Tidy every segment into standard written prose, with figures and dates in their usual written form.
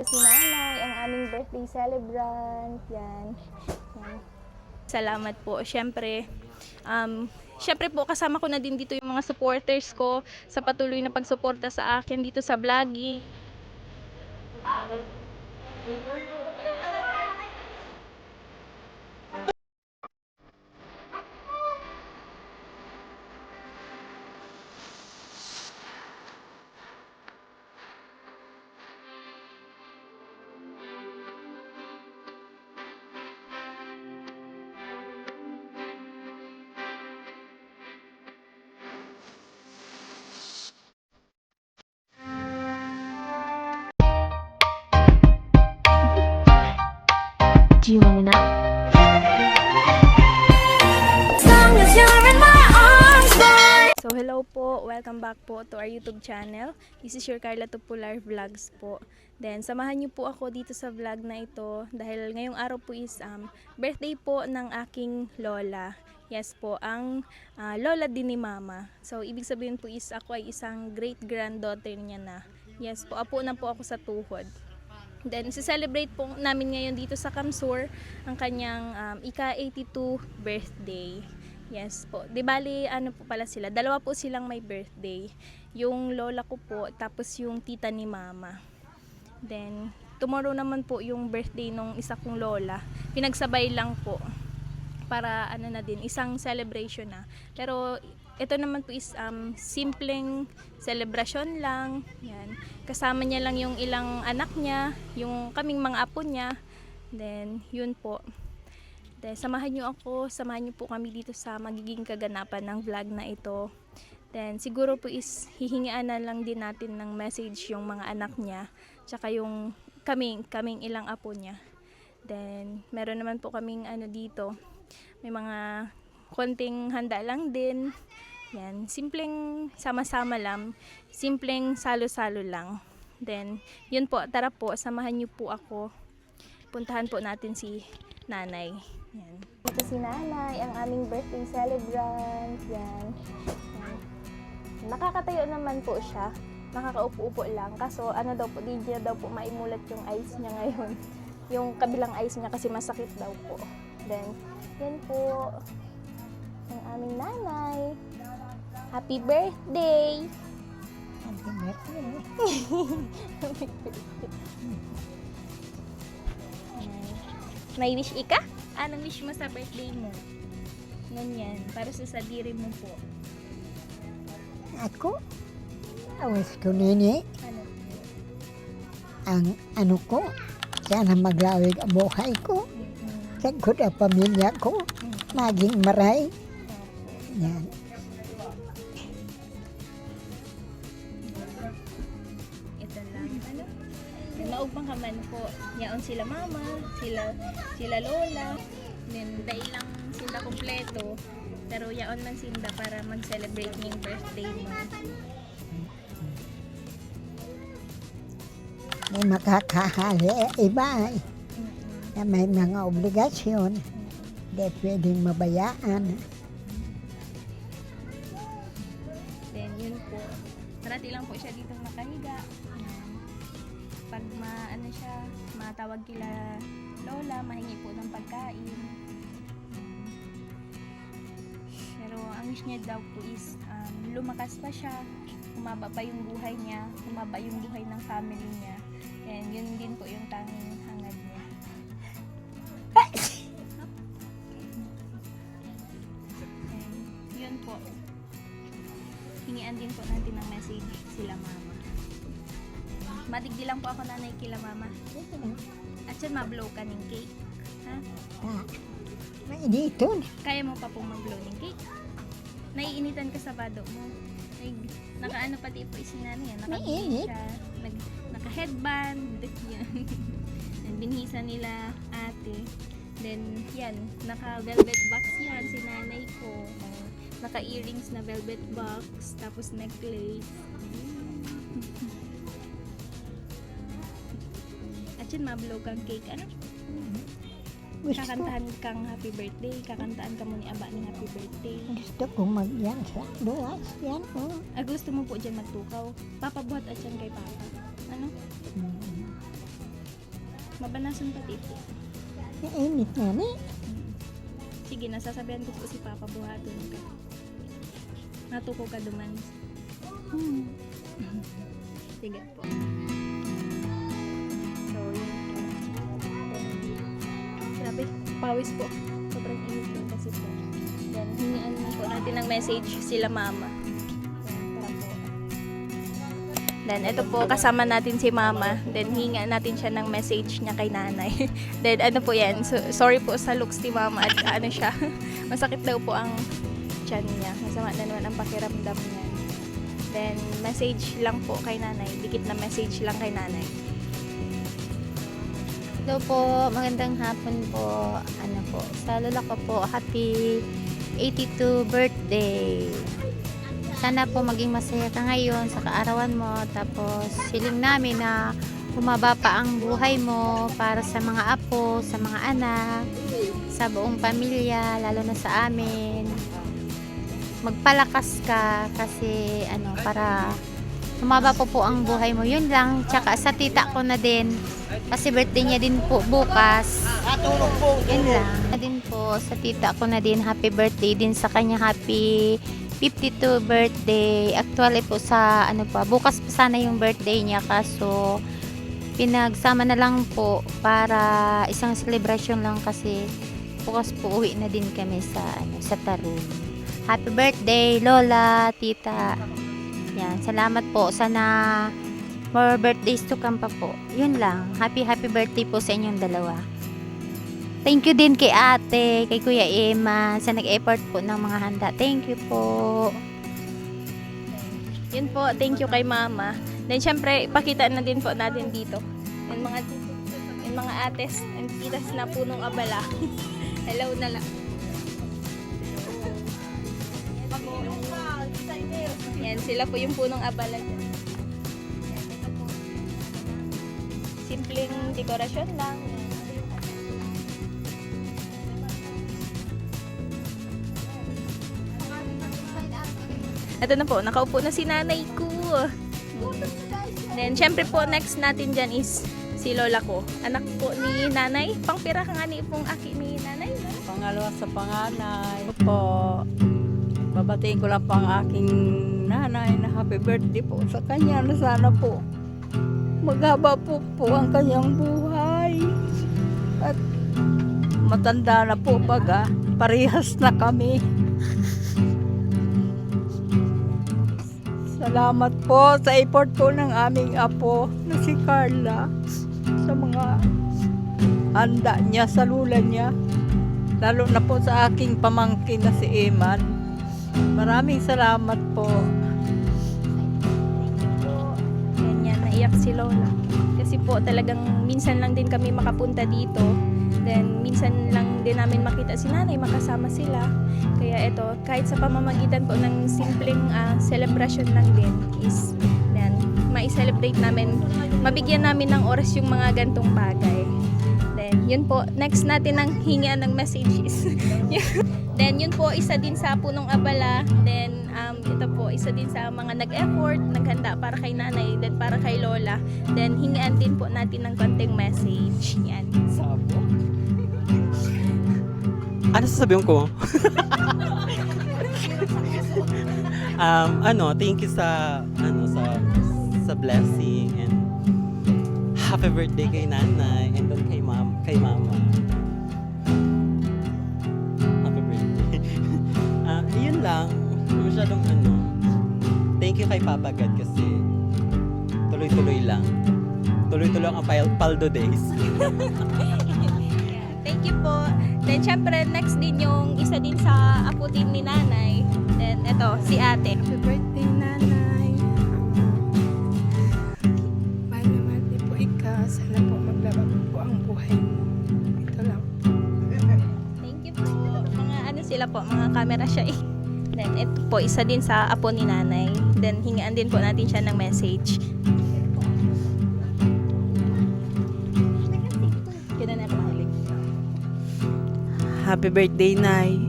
Si Nanay, ang aming birthday celebrant. Yan. Salamat po. Siyempre po kasama ko na din dito yung mga supporters ko sa patuloy na pagsuporta sa akin dito sa vlogging. Do you wanna know? So hello po, welcome back po to our YouTube channel. This is your Carla Tupular Vlogs po. Then samahan niyo po ako dito sa vlog na ito dahil ngayong araw po is birthday po ng aking lola. Yes po, ang lola din ni mama. So ibig sabihin po is ako ay isang great granddaughter niya na. Yes po, apo na po ako sa tuhod. Then, celebrate po namin ngayon dito sa Kamsur ang kanyang ika-82 birthday. Yes po. Di bali, ano po pala sila? Dalawa po silang may birthday. Yung lola ko po, tapos yung tita ni mama. Then, tomorrow naman po yung birthday nung isa kong lola. Pinagsabay lang po. Para ano na din, isang celebration na. Pero, ito naman po is simpleng celebration lang. Yan. Kasama niya lang yung ilang anak niya, yung kaming mga apo niya. Then, yun po. Then, samahan niyo po kami dito sa magiging kaganapan ng vlog na ito. Then, siguro po is hihingian na lang din natin ng message yung mga anak niya, tsaka yung kaming ilang apo niya. Then, meron naman po kaming ano dito, may mga konting handa lang din. Yan, simpleng sama-sama lang, simpleng salo-salo lang. Then, yun po, tara po, samahan niyo po ako. Puntahan po natin si Nanay. Yan. Ito si Nanay, ang aming birthday celebrant. Yan. Yan. Nakakatayo naman po siya. Nakakaupo-upo lang. Kaso, ano daw po, di niya daw po maimulat yung eyes niya ngayon. Yung kabilang eyes niya kasi masakit daw po. Then, yan po, ang aming nanay. Happy birthday! Happy birthday. May wish ika? Anong wish mo sa birthday mo? Ganyan, para sa sadiri mo po. Ako, awas ko nini, Ano? ang ano ko, sana maglawig ang buhay ko. Sagod ang pamilya ko, maging maray. Yan. Ito lang. Ano? Maugpang ka man po. Yaon sila mama, sila lola. Then, dahil lang sila kompleto. Pero yaon man sinda para mag-celebrate ng birthday mo. May makakahali iba na may mga obligasyon. Hindi pwedeng mabayaan. Then, yun po. Parati lang po siya dito nakahiga. Pag matawag kila lola, mahingi po ng pagkain. Pero ang wish niya daw po is lumakas pa siya, humaba pa yung buhay niya, humaba yung buhay ng family niya. And yun din po yung tanging hangad niya. And yun po. Hingian din po natin ng message sila mama. Matigdi lang po ako nanay kila mama. At yan, mablow ka ng cake. Ha? May dito. Kaya mo pa pong mag-blow ng cake? Naiinitan ka sa bado mo. Nakaano pati po isinani yan. Mainit. Siya. Naka-headband. Yan. Binhisa nila ate. Then, yan. Naka-velvet box yan si nanay ko. Naka-earrings na velvet box. Tapos necklace. At yun, mablow kang cake. Ano? Gusto, Kakantahan kang happy birthday. Kakantaan ka mo ni Aba ng happy birthday. gusto kong magyan sa duwas. Yan o. Gusto mo po dyan magtukaw. Papabuhat at yan kay Papa. Ano? Mabanasan pati po. Nainit nga ni. Sige, nasasabihan ko po si Papa, buhaton ka. Natuko ka duman. Sige po. So, yun po. Grabe, pawis po. Sobrang init po kasi po. Then, hingian po natin ng message sila mama. Yan, para po. Then, ito po, kasama natin si mama. Then, hinga natin siya ng message niya kay nanay. Then, ano po yan? So, sorry po sa looks ni mama at ano siya. Masakit daw po ang tiyan niya. Masama na naman ang pakiramdam niya. Then, message lang po kay nanay. Dikit na message lang kay nanay. Hello po, magandang hapon po. Ano po, sa lola ko po, happy 82 birthday. Sana po maging masaya ka ngayon sa kaarawan mo. Tapos, hiling namin na humaba pa ang buhay mo para sa mga apo, sa mga anak, sa buong pamilya, lalo na sa amin. Magpalakas ka kasi ano, para humaba po ang buhay mo. Yun lang. Tsaka sa tita ko na din, kasi birthday niya din po bukas. Yun lang. Na din po sa tita ko na din, happy birthday din sa kanya, happy 52 birthday. Actually po sa ano pa, bukas pa sana yung birthday niya, kaso pinagsama na lang po para isang celebration lang kasi bukas po uwi na din kami sa ano, sa Tarun. Happy birthday, Lola, Tita. Yan, salamat po. Sana more birthdays to come pa po. Yun lang. Happy birthday po sa inyong dalawa. Thank you din kay ate, kay Kuya Emma, sa nag-effort po ng mga handa. Thank you po. Yun po, thank you kay mama. Then, syempre, ipakita na din po natin dito. Yung mga ates and titas na punong abala. Hello na lang. Yan, sila po yung punong abala dyan. Ito po. Simpleng dekorasyon lang. Ito na po, nakaupo na si nanay ko. Then, syempre po, next natin dyan is si lola ko. Anak po ni nanay. Pangpira ka nga ni pong aki ni nanay. No? Pangalawa sa panganay po. Babatiin ko lang pang aking nanay na happy birthday po sa kanya na sana po maghaba po ang kanyang buhay. At matanda na po baga. Parehas na kami. Salamat po sa effort po ng aming apo na si Carla sa mga handa niya sa lula niya. Lalo na po sa aking pamangkin na si Eman. Maraming salamat po. Ganyan, naiyak si lola. Kasi po talagang minsan lang din kami makapunta dito. Then minsan lang din namin makita si nanay, makasama sila. Kaya ito, kahit sa pamamagitan po ng simpleng celebration lang din is yan, mai-celebrate namin, mabigyan namin ng oras yung mga gantong bagay. Then yun po, next natin ang hingian ng messages. Then yun po, isa din sa punong abala. Then ito po, isa din sa mga nag-effort, naghanda para kay nanay, then para kay lola. Then hingian din po natin ng konting message. Yan. Ano sasabihin ko? Thank you sa blessing and happy birthday kay nanay and then kay mama. Happy birthday. Yun lang. Masyadong thank you kay Papa God kasi tuloy-tuloy lang. Tuloy-tuloy ang Paldo days. Thank you po. Then, syempre, next din yung isa din sa apo din ni nanay. Then, eto, si ate. Happy birthday, nanay. Mahal na mahal niyo po ikaw. Sana po maglaba po ang buhay mo. Ito lang. Thank you po. Mga ano sila po, mga camera siya eh. Then, ito po, isa din sa apo ni nanay. Then, hingaan din po natin siya ng message. Kaya na mahilig. Happy birthday, Nay.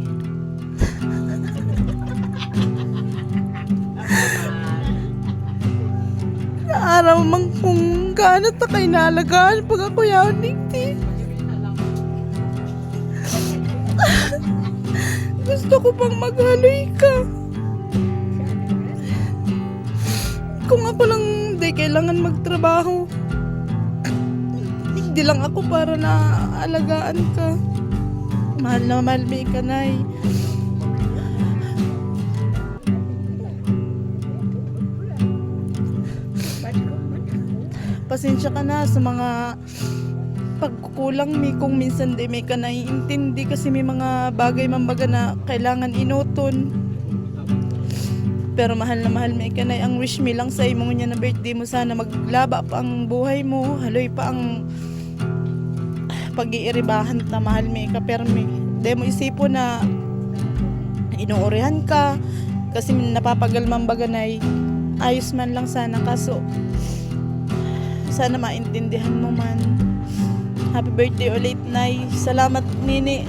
Araw man kung alagaan at takay na alagaan pag ako yanig ti. Gusto ko pang maghaloy ka. Kung ako lang di kailangan magtrabaho, hindi lang ako para na alagaan ka. Mahal na mahal mi ka, Nay. Pasensya ka na sa mga pagkukulang mi kung minsan di may ka naiintindi kasi may mga bagay mambaga na kailangan inuton. Pero mahal na mahal mi ka na. Ang wish mi lang sa imo niya na birthday mo, sana maglaba pa ang buhay mo, haloy pa ang pag-iiribahan ta, mahal mi ka. Pero mi di mo isipo na inuurihan ka kasi napapagal mambaga na ayos man lang sana, kaso sana maintindihan mo man. Happy birthday ulit, Nay. Salamat, Nini,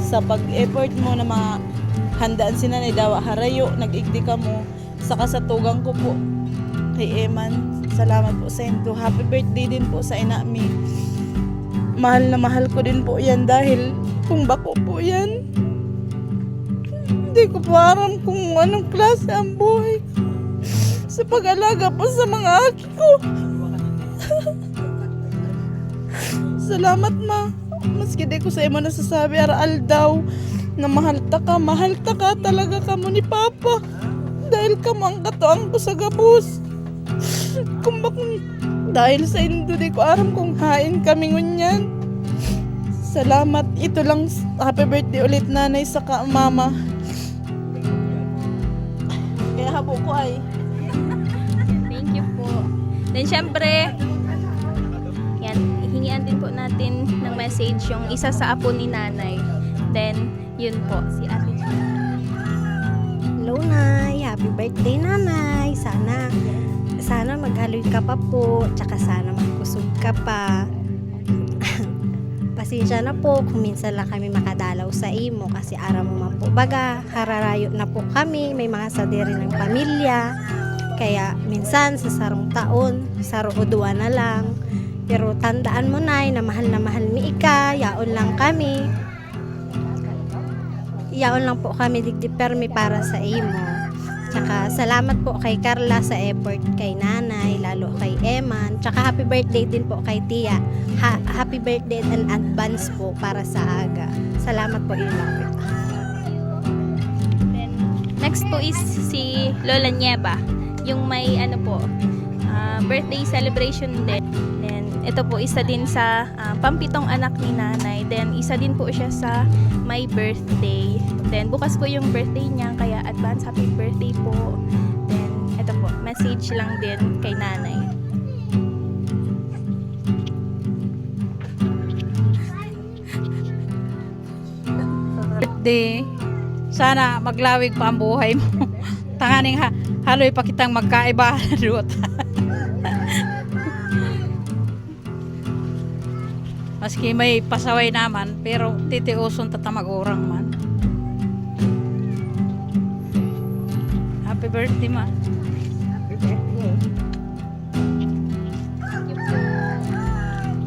sa pag-effort mo na handaan si Nanay Dawa Harayo. Nag-igdi ka mo. Saka sa tugang ko po kay Eman. Salamat po sa inyo. Happy birthday din po sa inami. Mahal na mahal ko din po yan dahil kung bako po yan, hindi ko po aram kung anong klase ang buhay sa pag-alaga po sa mga aki ko. Salamat, Ma. Maski di ko sa imo nasasabi aral daw na mahal ta ka talaga kamo ni Papa dahil kamo ang katuang ko sa gabos. Kung bakit dahil sa indo di ko aram kung hain kami ngunyan. Salamat. Ito lang. Happy birthday ulit, Nanay saka Mama. Kaya habo ko ay Thank you po. Then syempre, yan, hingian din po natin ng message yung isa sa apo ni Nanay. Then, yun po, si Ate Gina. Hello, Nay. Happy birthday, Nanay. Sana maghaloy ka pa po. Tsaka sana magkusog ka pa. Pasensya na po kung minsan lang kami makadalaw sa imo kasi araw mo man po. Baga, hararayo na po kami. May mga sadiri ng pamilya. Kaya minsan sa sarong taon, saro o duwa na lang. Pero tandaan mo, Nay, na mahal mi ika. Yaon lang kami. Yaon lang po kami digdi permi para sa imo. Tsaka salamat po kay Carla sa effort kay Nanay, lalo kay Eman. Tsaka happy birthday din po kay Tia. Happy birthday in advance po para sa aga. Salamat po, yun lang po. Then, next po is si Lola Nieva. Yung may birthday celebration din. Then, ito po isa din sa pampitong anak ni Nanay. Then, isa din po siya sa my birthday. Then, bukas po yung birthday niya, kaya advance happy birthday po. Then, ito po, message lang din kay Nanay. birthday. Sana maglawig pa ang buhay mo. Tanganing haloy pa kitang magkaiba. Maski may pasaway naman, pero titiuson tatamag-urang man. Happy birthday, Ma.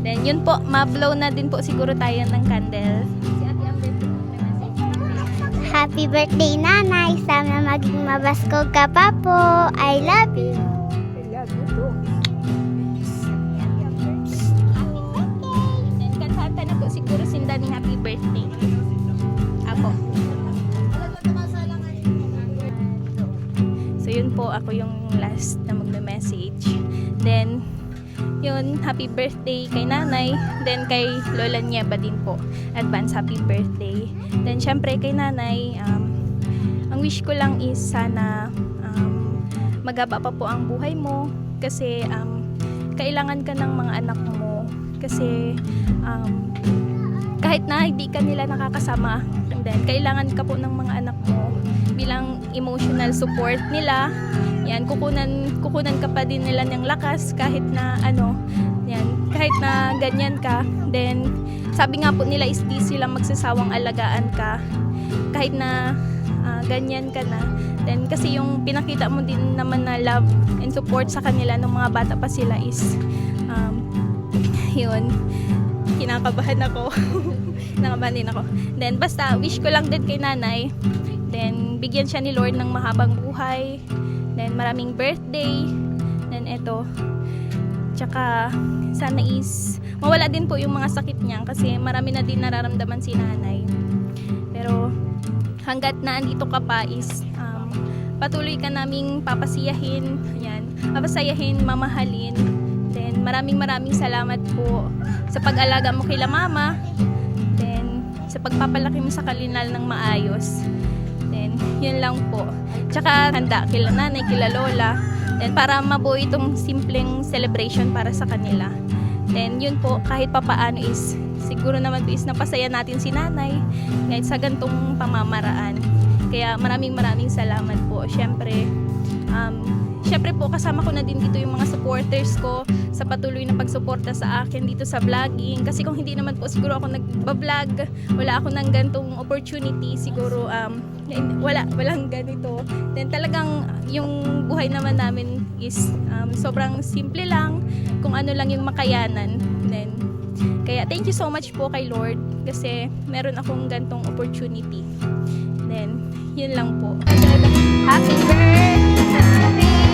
Then, yun po, ma-blow na din po siguro tayo ng candle. Si Ate Amber po, may message. Happy birthday, Nanay. Sana maging mabaskog ka pa po. I love you. Then, kanta na po siguro sinda ni happy birthday. Ako. So, yun po, ako yung last na magme-message. Then, yun, happy birthday kay Nanay. Then, kay Lola Nieva din po. Advance happy birthday. Then, syempre kay Nanay, ang wish ko lang is sana magaba pa po ang buhay mo. Kasi, kailangan ka ng mga anak mo. Kasi, kahit na hindi ka nila nakakasama, and then, kailangan ka po ng mga anak mo bilang emotional support nila. Yan, kukunan ka pa din nila ng lakas kahit na yan, kahit na ganyan ka. Then, sabi nga po nila is di sila magsasawang alagaan ka kahit na ganyan ka na. Then, kasi yung pinakita mo din naman na love and support sa kanila nung mga bata pa sila is Yun, kinakabahan ako. Kinakabahan din ako. Then, basta, wish ko lang din kay nanay. Then, bigyan siya ni Lord ng mahabang buhay. Then, maraming birthday. Then, eto. Tsaka, sana is, mawala din po yung mga sakit niya kasi marami na din nararamdaman si nanay. Pero, hanggat na andito ka pa is, patuloy ka naming papasiyahin. Ayan, papasayahin, mamahalin. Then, maraming salamat po sa pag-alaga mo kila mama. Then, sa pagpapalaki mo sa kalinal ng maayos. Then, yun lang po. Tsaka, handa kila nanay, kila lola. Then, para mabuo itong simpleng celebration para sa kanila. Then, yun po, kahit papaano is, siguro naman po is napasaya natin si nanay kahit sa gantong pamamaraan. Kaya maraming salamat po. Syempre po kasama ko na din dito yung mga supporters ko sa patuloy na pagsuporta sa akin dito sa vlogging. Kasi kung hindi naman po siguro ako nagbablog, wala ako ng gantong opportunity, siguro walang ganito. Then talagang yung buhay naman namin is sobrang simple lang, kung ano lang yung makayanan. Then kaya thank you so much po kay Lord kasi meron akong gantong opportunity. Then yun lang po. Happy birthday! Happy birthday!